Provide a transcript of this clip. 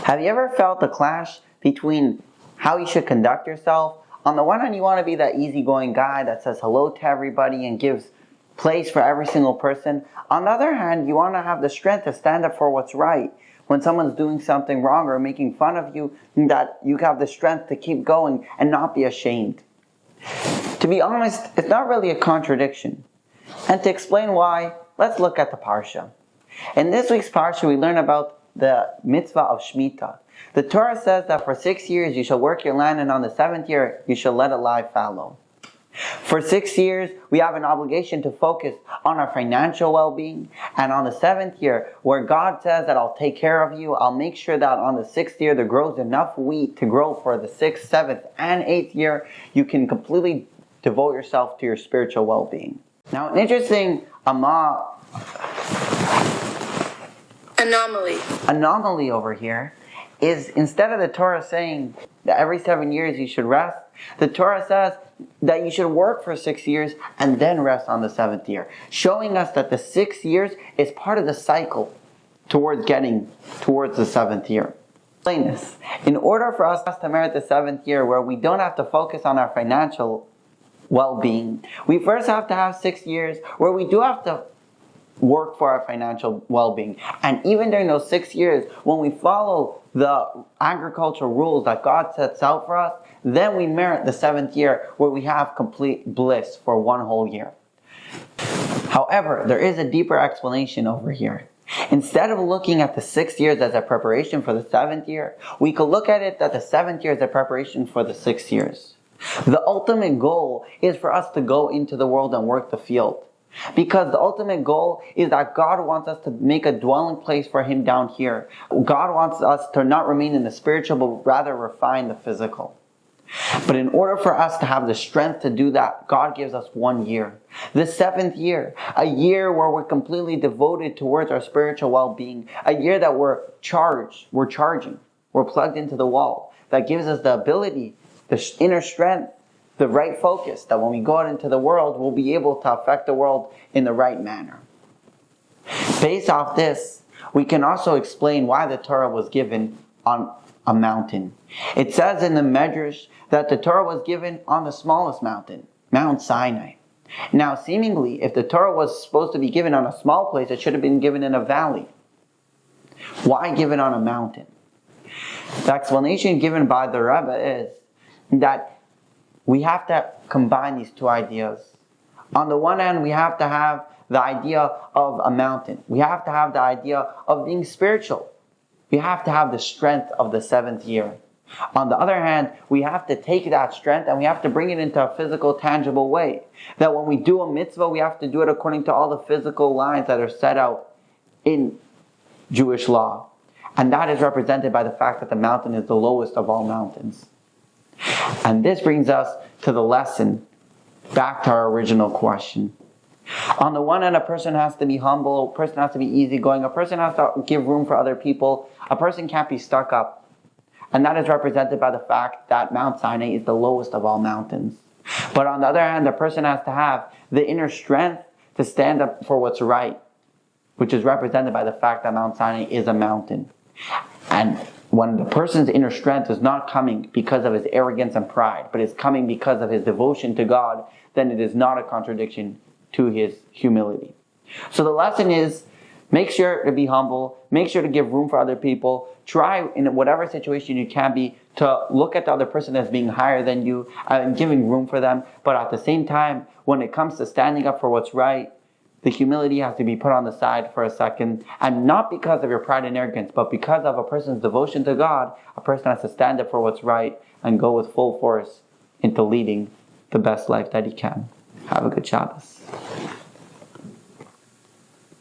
Have you ever felt the clash between how you should conduct yourself? On the one hand, you want to be that easygoing guy that says hello to everybody and gives place for every single person. On the other hand, you want to have the strength to stand up for what's right. When someone's doing something wrong or making fun of you, that you have the strength to keep going and not be ashamed. To be honest, it's not really a contradiction. And to explain why, let's look at the Parsha. In this week's Parsha, we learn about the mitzvah of Shemitah. The Torah says that for 6 years you shall work your land, and on the 7th year you shall let it lie fallow. For 6 years, we have an obligation to focus on our financial well-being. And on the 7th year, where God says that I'll take care of you, I'll make sure that on the 6th year there grows enough wheat to grow for the 6th, 7th, and 8th year, you can completely devote yourself to your spiritual well-being. Now, an interesting anomaly over here is, instead of the Torah saying that every 7 years you should rest, the Torah says that you should work for 6 years and then rest on the 7th year, showing us that the 6 years is part of the cycle towards getting towards the 7th year. Explain this. In order for us to merit the 7th year, where we don't have to focus on our financial well-being, we first have to have 6 years where we do have to work for our financial well-being. And even during those 6 years, when we follow the agricultural rules that God sets out for us, then we merit the 7th year where we have complete bliss for one whole year. However, there is a deeper explanation over here. Instead of looking at the 6 years as a preparation for the 7th year, we could look at it that the 7th year is a preparation for the 6 years. The ultimate goal is for us to go into the world and work the field. Because the ultimate goal is that God wants us to make a dwelling place for Him down here. God wants us to not remain in the spiritual, but rather refine the physical. But in order for us to have the strength to do that, God gives us 1 year. The 7th year, a year where we're completely devoted towards our spiritual well-being. A year that we're charging, we're plugged into the wall. That gives us the ability, the inner strength, the right focus, that when we go out into the world, we'll be able to affect the world in the right manner. Based off this, we can also explain why the Torah was given on a mountain. It says in the Medrash that the Torah was given on the smallest mountain, Mount Sinai. Now, seemingly, if the Torah was supposed to be given on a small place, it should have been given in a valley. Why given on a mountain? The explanation given by the Rebbe is that we have to combine these two ideas. On the one hand, we have to have the idea of a mountain. We have to have the idea of being spiritual. We have to have the strength of the 7th year. On the other hand, we have to take that strength and we have to bring it into a physical, tangible way. That when we do a mitzvah, we have to do it according to all the physical lines that are set out in Jewish law. And that is represented by the fact that the mountain is the lowest of all mountains. And this brings us to the lesson, back to our original question. On the one hand, a person has to be humble, a person has to be easygoing, a person has to give room for other people, a person can't be stuck up. And that is represented by the fact that Mount Sinai is the lowest of all mountains. But on the other hand, the person has to have the inner strength to stand up for what's right, which is represented by the fact that Mount Sinai is a mountain. And when the person's inner strength is not coming because of his arrogance and pride, but is coming because of his devotion to God, then it is not a contradiction to his humility. So the lesson is, make sure to be humble, make sure to give room for other people, try in whatever situation you can be to look at the other person as being higher than you and giving room for them, but at the same time, when it comes to standing up for what's right, the humility has to be put on the side for a second, and not because of your pride and arrogance, but because of a person's devotion to God, a person has to stand up for what's right and go with full force into leading the best life that he can. Have a good Shabbos.